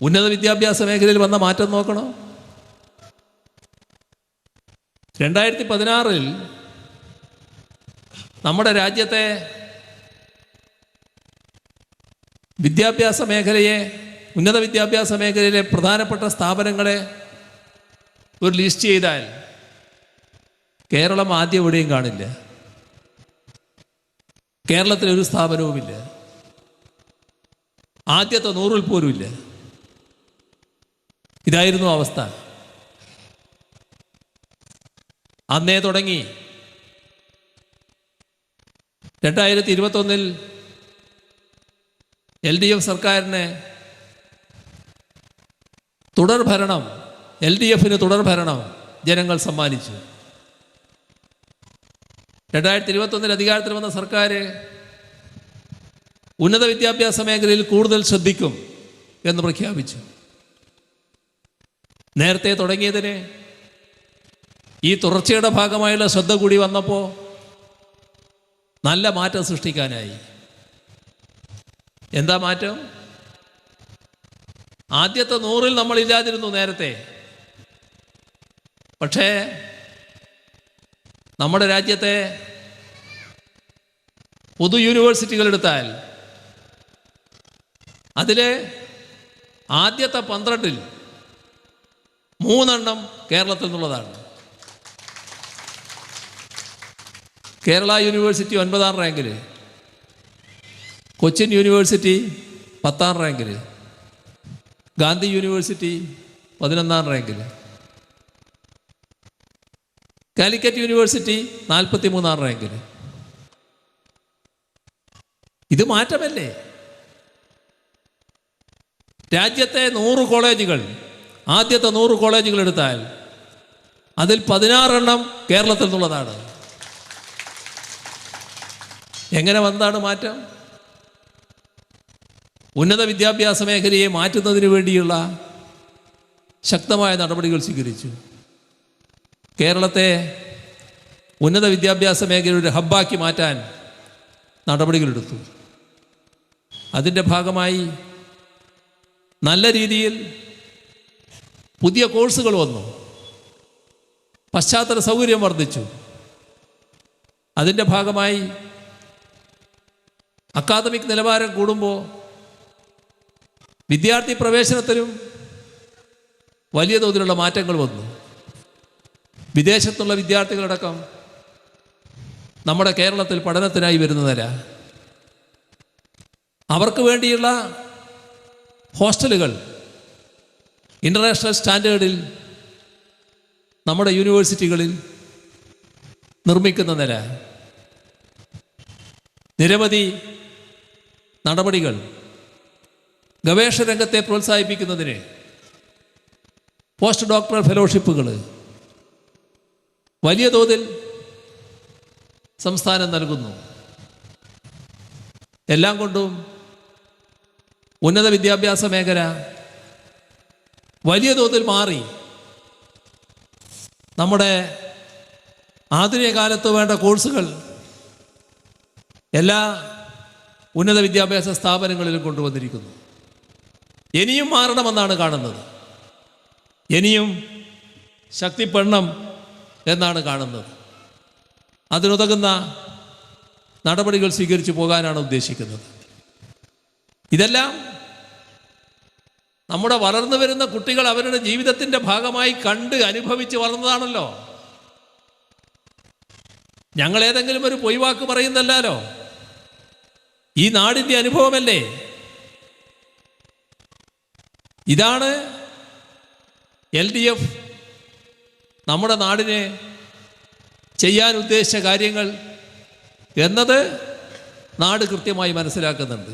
ഉന്നത വിദ്യാഭ്യാസ മേഖലയിൽ വന്ന മാറ്റം നോക്കണം. 2016 നമ്മുടെ രാജ്യത്തെ വിദ്യാഭ്യാസ മേഖലയെ, ഉന്നത വിദ്യാഭ്യാസ മേഖലയിലെ പ്രധാനപ്പെട്ട സ്ഥാപനങ്ങളെ ഒരു ലിസ്റ്റ് ചെയ്താൽ കേരളം ആദ്യം എവിടെയും കാണില്ല. കേരളത്തിലൊരു സ്ഥാപനവുമില്ല, ആദ്യത്തെ 100-ൽ പോലുമില്ല. ഇതായിരുന്നു അവസ്ഥ. അന്നേ തുടങ്ങി 2021 LDF സർക്കാരിന് തുടർഭരണം, LDFന് തുടർഭരണം ജനങ്ങൾ സമ്മാനിച്ചു. 2021 അധികാരത്തിൽ വന്ന സർക്കാർ ഉന്നത വിദ്യാഭ്യാസ മേഖലയിൽ കൂടുതൽ ശ്രദ്ധിക്കും എന്ന് പ്രഖ്യാപിച്ചു. നേരത്തെ തുടങ്ങിയതിന് ഈ തുടർച്ചയുടെ ഭാഗമായുള്ള ശ്രദ്ധ കൂടി വന്നപ്പോൾ നല്ല മാറ്റം സൃഷ്ടിക്കാനായി. എന്താ മാറ്റം? ആദ്യത്തെ 100-ൽ നമ്മളില്ലാതിരുന്നു നേരത്തെ. പക്ഷേ നമ്മുടെ രാജ്യത്തെ പൊതു യൂണിവേഴ്സിറ്റികൾ എടുത്താൽ അതിലെ ആദ്യത്തെ 12-ൽ 3 കേരളത്തിൽ നിന്നുള്ളതാണ്. കേരള യൂണിവേഴ്സിറ്റി 9-ാം റാങ്കിൽ, കൊച്ചിൻ യൂണിവേഴ്സിറ്റി 10-ാം റാങ്കിൽ, ഗാന്ധി യൂണിവേഴ്സിറ്റി 11-ാം റാങ്കിൽ, കാലിക്കറ്റ് യൂണിവേഴ്സിറ്റി 43-ാം റാങ്കിൽ. ഇത് മാറ്റമല്ലേ? രാജ്യത്തെ 100 കോളേജുകൾ, ആദ്യത്തെ 100 കോളേജുകൾ എടുത്താൽ അതിൽ 16 കേരളത്തിൽ നിന്നുള്ളതാണ്. എങ്ങനെ വന്നതാണ് മാറ്റം? ഉന്നത വിദ്യാഭ്യാസ മേഖലയെ മാറ്റുന്നതിന് വേണ്ടിയുള്ള ശക്തമായ നടപടികൾ സ്വീകരിച്ചു. കേരളത്തെ ഉന്നത വിദ്യാഭ്യാസ മേഖലയുടെ ഹബ്ബാക്കി മാറ്റാൻ നടപടികളെടുത്തു. അതിൻ്റെ ഭാഗമായി നല്ല രീതിയിൽ പുതിയ കോഴ്സുകൾ വന്നു, പശ്ചാത്തല സൗകര്യം വർദ്ധിച്ചു. അതിൻ്റെ ഭാഗമായി അക്കാദമിക് നിലവാരം കൂടുമ്പോൾ വിദ്യാർത്ഥി പ്രവേശനത്തിലും വലിയ തോതിലുള്ള മാറ്റങ്ങൾ വന്നു. വിദേശത്തുള്ള വിദ്യാർത്ഥികളടക്കം നമ്മുടെ കേരളത്തിൽ പഠനത്തിനായി വരുന്നതല്ല. അവർക്ക് വേണ്ടിയുള്ള ഹോസ്റ്റലുകൾ ഇൻ്റർനാഷണൽ സ്റ്റാൻഡേർഡിൽ നമ്മുടെ യൂണിവേഴ്സിറ്റികളിൽ നിർമ്മിക്കുന്ന നില, നിരവധി നടപടികൾ ഗവേഷണ രംഗത്തെ പ്രോത്സാഹിപ്പിക്കുന്നതിന് പോസ്റ്റ് ഡോക്ടറൽ ഫെലോഷിപ്പുകൾ വലിയ തോതിൽ സംസ്ഥാനം നൽകുന്നു. എല്ലാം കൊണ്ടും ഉന്നത വിദ്യാഭ്യാസ മേഖല വലിയ തോതിൽ മാറി. നമ്മുടെ ആധുനിക കാലത്ത് വേണ്ട കോഴ്സുകൾ എല്ലാ ഉന്നത വിദ്യാഭ്യാസ സ്ഥാപനങ്ങളിലും കൊണ്ടുവന്നിരിക്കുന്നു. ഇനിയും മാറണമെന്നാണ് കാണുന്നത്, ഇനിയും ശക്തിപ്പെടണം എന്നാണ് കാണുന്നത്. അതിനുതകുന്ന നടപടികൾ സ്വീകരിച്ചു പോകാനാണ് ഉദ്ദേശിക്കുന്നത്. ഇതെല്ലാം നമ്മുടെ വളർന്നു വരുന്ന കുട്ടികൾ അവരുടെ ജീവിതത്തിൻ്റെ ഭാഗമായി കണ്ട് അനുഭവിച്ച് വളർന്നതാണല്ലോ. ഞങ്ങൾ ഏതെങ്കിലും ഒരു പൊയ്വാക്ക് പറയുന്നല്ലോ, ഈ നാടിൻ്റെ അനുഭവമല്ലേ. ഇതാണ് LDF നമ്മുടെ നാടിനെ ചെയ്യാൻ ഉദ്ദേശിച്ച കാര്യങ്ങൾ എന്നത് നാട് കൃത്യമായി മനസ്സിലാക്കുന്നുണ്ട്.